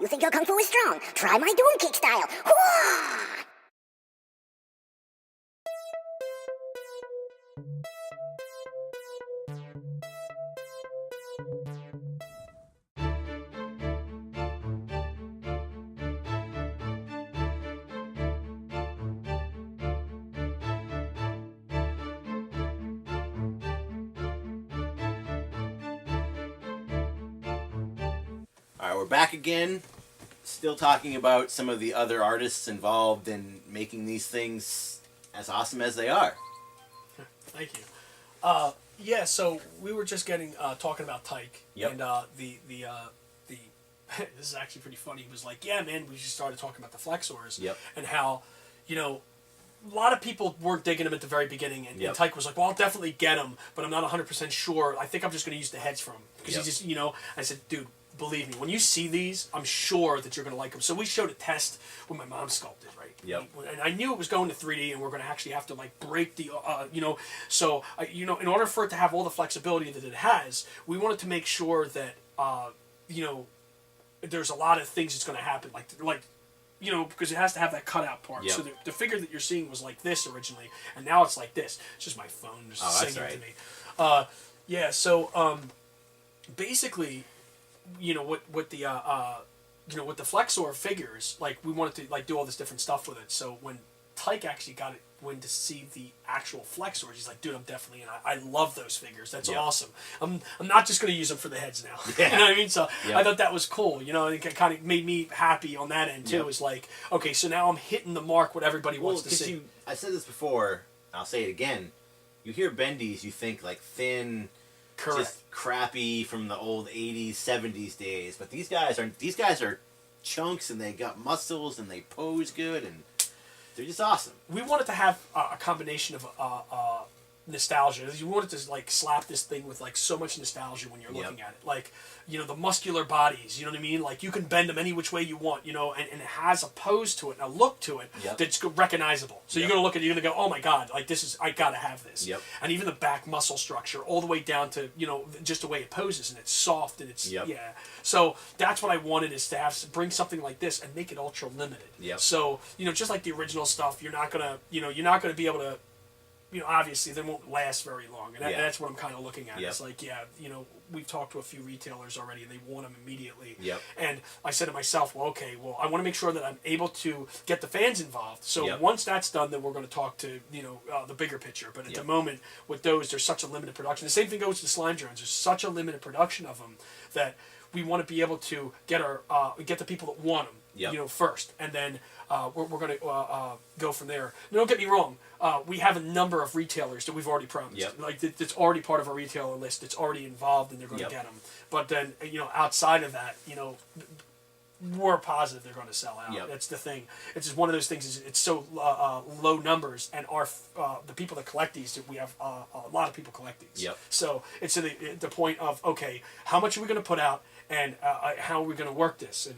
You think your kung fu is strong? Try my doom kick style. Hoo-ah! Alright, we're back again. Still talking about some of the other artists involved in making these things as awesome as they are. Thank you. Yeah, so we were just talking about Tyke. Yep. And the this is actually pretty funny. He was like, yeah, man, we just started talking about the flexors. Yep. And how, a lot of people weren't digging him at the very beginning. And, Yep. and Tyke was like, well, I'll definitely get him, but I'm not 100% sure. I think I'm just going to use the heads from him. Because Yep. he just, I said, dude, believe me, when you see these, I'm sure that you're going to like them. So we showed a test when my mom sculpted, right? Yep. And I knew it was going to 3D, and we're going to actually have to break the, So in order for it to have all the flexibility that it has, we wanted to make sure that, there's a lot of things that's going to happen, because it has to have that cutout part. Yep. So the figure that you're seeing was like this originally, and now it's like this. It's just my phone just singing right. to me. Yeah. So basically, with the flexor figures, we wanted to do all this different stuff with it. So when Tyke actually went to see the actual flexors, he's like, dude, I'm definitely in. I love those figures. That's awesome. I'm not just going to use them for the heads now. Yeah. You know what I mean? So Yep. I thought that was cool. And it kind of made me happy on that end too. Yep. It's like, okay, so now I'm hitting the mark what everybody wants to see. I said this before, I'll say it again. You hear bendies, you think thin, Correct. just crappy from the old 80s, 70s days. But these guys are chunks, and they got muscles, and they pose good, and they're just awesome. We wanted to have a combination of nostalgia. You wanted to slap this thing with so much nostalgia when you're looking at it. The muscular bodies, you know what I mean? You can bend them any which way you want, and it has a pose to it and a look to it Yep. that's recognizable. So Yep. you're gonna look at it, you're gonna go, oh my god, I gotta have this. Yep. And even the back muscle structure, all the way down to just the way it poses, and it's soft and it's Yep. yeah. So that's what I wanted, is to bring something like this and make it ultra limited. Yep. So just like the original stuff, you're not gonna be able to. Obviously they won't last very long, and that's what I'm kind of looking at. Yep. It's we've talked to a few retailers already, and they want them immediately. Yep. And I said to myself, well, I want to make sure that I'm able to get the fans involved. So once that's done, then we're going to talk to the bigger picture. But at the moment, with those, there's such a limited production. The same thing goes to the slime drones. There's such a limited production of them that we want to be able to get the people that want them, first, and then we're going to go from there. Now, don't get me wrong. We have a number of retailers that we've already promised. Yep. That's already part of our retailer list. That's already involved, and they're going to get them. But then, outside of that, we're positive they're going to sell out. Yep. That's the thing. It's just one of those things. It's so low numbers, and the people that collect these, we have a lot of people collect these. Yep. So it's to the point of, okay, how much are we going to put out, and how are we going to work this? And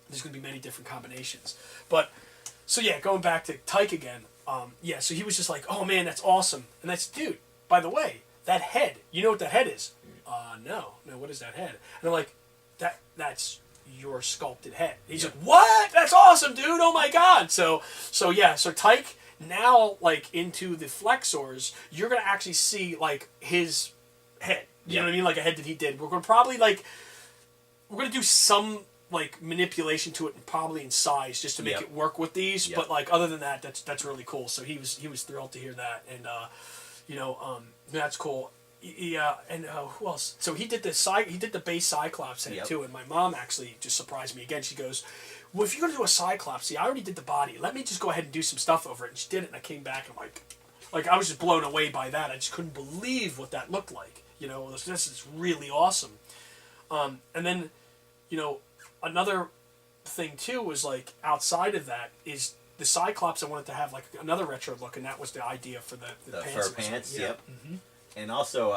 there's going to be many different combinations. But so yeah, going back to Tyke again. So he was just like, oh man, that's awesome. And that's, dude, by the way, that head, you know what that head is? No, what is that head? And I'm like, that's your sculpted head. And he's like, what? That's awesome, dude. Oh my God. So Tyke, now, into the flexors, you're going to actually see, his head. You know what I mean? Like a head that he did. We're going to probably, we're going to do some, manipulation to it, and probably in size, just to make it work with these. But other than that, that's really cool. So he was thrilled to hear that, and that's cool. And who else? So he did the base Cyclops head too. And my mom actually just surprised me again. She goes, "Well, if you're gonna do a Cyclops, see, I already did the body. Let me just go ahead and do some stuff over it." And she did it, and I came back and I'm like I was just blown away by that. I just couldn't believe what that looked like. This is really awesome. And then, another thing too was outside of that is the Cyclops. I wanted to have another retro look, and that was the idea for the pants. Fur pants. Yep. Mm-hmm. And also,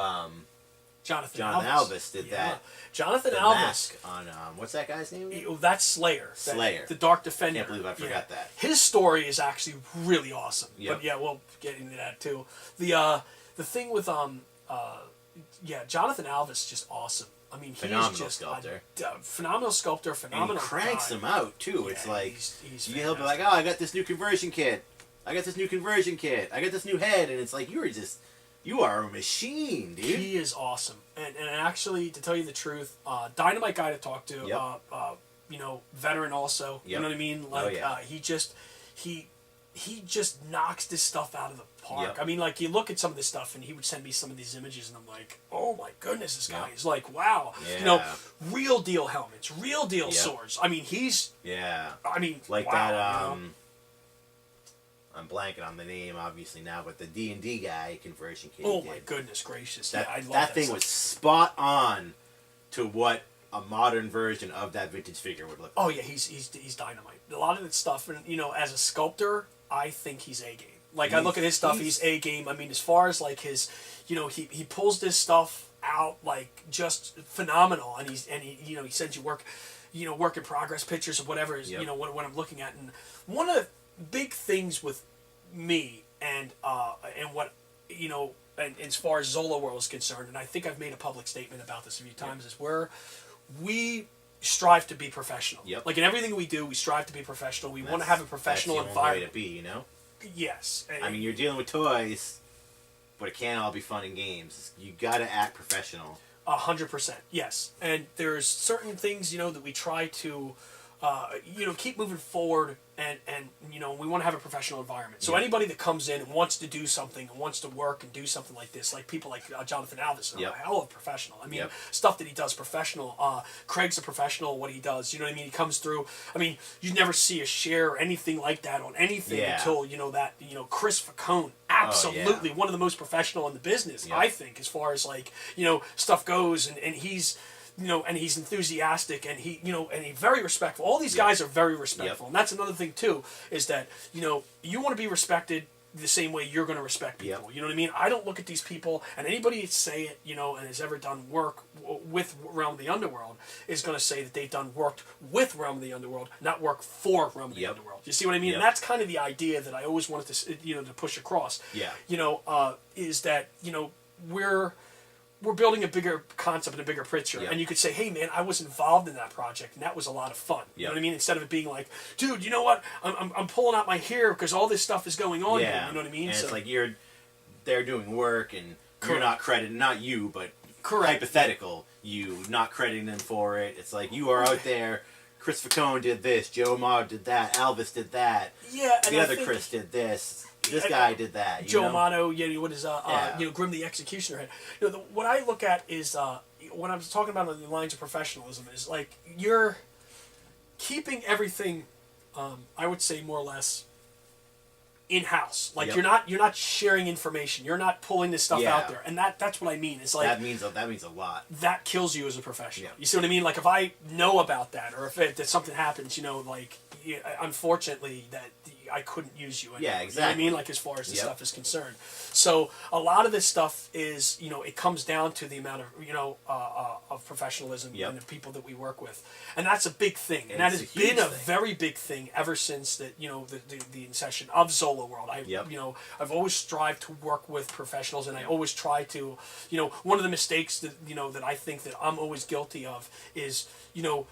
Jonathan Alvis did that. Jonathan the Alvis mask on what's that guy's name? That's Slayer. Slayer. The Dark Defender. I can't believe I forgot that. His story is actually really awesome. Yep. But yeah, we'll get into that too. The thing with Jonathan Alvis is just awesome. I mean, phenomenal he's just sculptor. Phenomenal sculptor, phenomenal And he cranks guy. them out too. Yeah, it's like he's he'll be like, "Oh, I got this new conversion kit. I got this new conversion kit. I got this new head," and it's like you are a machine, dude. He is awesome, and actually, to tell you the truth, dynamite guy to talk to. Yep. You know, veteran also. Yep. You know what I mean? Like, he just knocks this stuff out of the park. Yep. I mean, like, you look at some of this stuff, and he would send me some of these images, and I'm like, oh my goodness, this guy is like, wow. Yeah. You know, real deal helmets, real deal Yep. swords. I mean, he's. Yeah. I mean, like wow, that. you know? I'm blanking on the name obviously now, but the D&D guy conversion kit. Oh he my did. goodness gracious! That, Yeah, I love that thing stuff. was spot on to what a modern version of that vintage figure would look like. Oh yeah, he's dynamite. A lot of that stuff, and you know, as a sculptor, I think he's A game. Like I look at his stuff, he's A game. I mean, as far as like his, you know, he pulls this stuff out like just phenomenal, and he you know, he sends you work in progress pictures of whatever is you know what I'm looking at, and one of the big things with me and what you know, and as far as Zola World is concerned, and I think I've made a public statement about this a few times, is we strive to be professional. Yep. Like in everything we do, we strive to be professional. We want to have a professional that's the environment. only way to be, you know? Yes. I mean, you're dealing with toys, but it can't all be fun and games. You gotta act professional. 100%. Yes. And there's certain things, you know, that we try to, you know, keep moving forward, and you know, we want to have a professional environment. So anybody that comes in and wants to do something and wants to work and do something like this, like people like Jonathan Alvis, are a hell of a professional. I mean, stuff that he does professional. Craig's a professional at what he does. You know what I mean? He comes through. I mean, you never see a share or anything like that on anything until, you know, that, you know, Chris Facone, absolutely one of the most professional in the business, I think, as far as like, you know, stuff goes, and he's, you know, and he's enthusiastic, and he, you know, and he's very respectful. All these guys are very respectful, and that's another thing too, is that, you know, you want to be respected the same way you're going to respect people. You know what I mean? I don't look at these people, and anybody that say it, you know, and has ever done work with Realm of the Underworld is going to say that they've done work with Realm of the Underworld, not work for Realm of the Underworld. You see what I mean? And that's kind of the idea that I always wanted to, you know, to push across. You know, is that, you know, we're building a bigger concept and a bigger picture. And you could say, hey, man, I was involved in that project, and that was a lot of fun. You know what I mean? Instead of it being like, dude, you know what? I'm pulling out my hair because all this stuff is going on here. You know what I mean? And so, it's like they're doing work, and you're not crediting, not you, but correct. hypothetical, you not crediting them for it. It's like you are out there. Chris Facone did this. Joe Ma did that. Alvis did that. Yeah, and the I other think Chris did this. This guy did that. Joe know? Amato, you know, what is you know, Grim the Executioner head. You know, what I look at is when I was talking about on the lines of professionalism is like you're keeping everything, I would say more or less in house. Like you're not sharing information. You're not pulling this stuff out there, and that's what I mean. It's like that means a lot. That kills you as a professional. You see what I mean? Like if I know about that, or if something happens, you know, like unfortunately that I couldn't use you anymore. Yeah, exactly. You know what I mean? Like as far as the stuff is concerned. So a lot of this stuff is, you know, it comes down to the amount of, you know, of professionalism and the people that we work with, and that's a big thing. And that has been a very big thing ever since that, you know, the inception of Zola World. You know, I've always strived to work with professionals, and I always try to, you know, one of the mistakes that, you know, that I think that I'm always guilty of is, you know,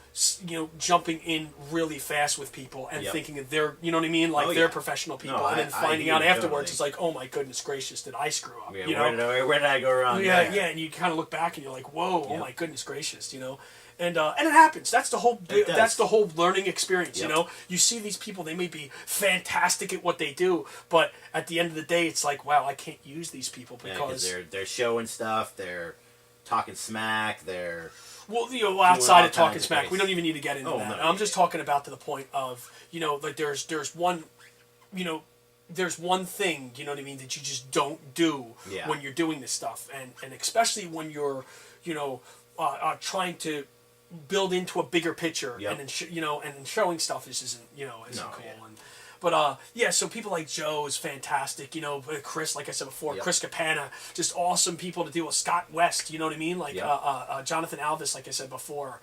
jumping in really fast with people and thinking that they're, you know what I mean, like they're professional people, and then finding out afterwards, it's like, oh my goodness gracious, did I screw up? You know? Where did I go wrong? Yeah, and you kind of look back and you're like, whoa, oh my goodness gracious, you know. And it happens. That's the whole. That's the whole learning experience. You know, you see these people. They may be fantastic at what they do, but at the end of the day, it's like, wow, I can't use these people because they're showing stuff. They're talking smack. They're you know, outside of talking smack, we don't even need to get into that. No, I'm just talking about to the point of, you know, like there's one, you know, there's one thing, you know what I mean, that you just don't do when you're doing this stuff, and especially when you're, you know, trying to build into a bigger picture, and then you know, and showing stuff isn't cool. But so people like Joe is fantastic. You know, Chris, like I said before, Chris Capana, just awesome people to deal with. Scott West, you know what I mean? Like Jonathan Alvis, like I said before.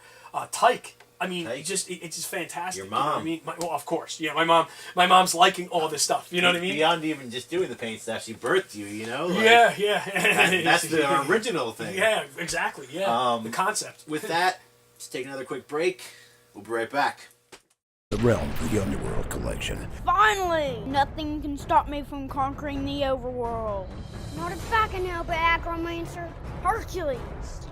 Tyke. I mean, Hey. it's just fantastic. Your You know what I mom. mean? Well, of course, yeah. My mom's liking all this stuff. You know what I mean? Beyond even just doing the paint stuff, she birthed you. You know. Like, Yeah. That's the original thing. Yeah, exactly. Yeah, the concept. With that, let's take another quick break. We'll be right back. The Realm of the Underworld collection. Finally! Nothing can stop me from conquering the overworld. Not if I can help it, Acromancer. Hercules!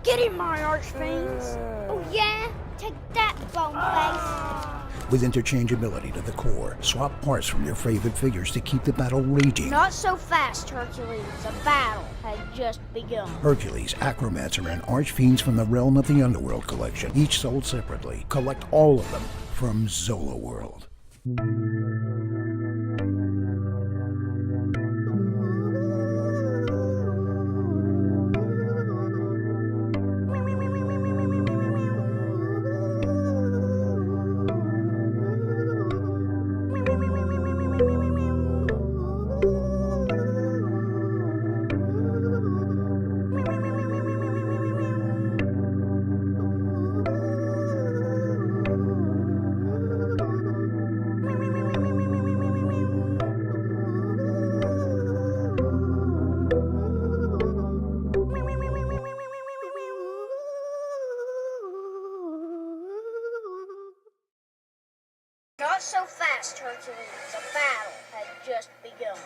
Get him, my archfiends! Oh yeah? Take that, Boneface. With interchangeability to the core, swap parts from your favorite figures to keep the battle raging. Not so fast, Hercules. The battle had just begun. Hercules, Acromancer, and Archfiends from the Realm of the Underworld collection, each sold separately. Collect all of them from Zola World. Not so fast, Hercules. The battle had just begun.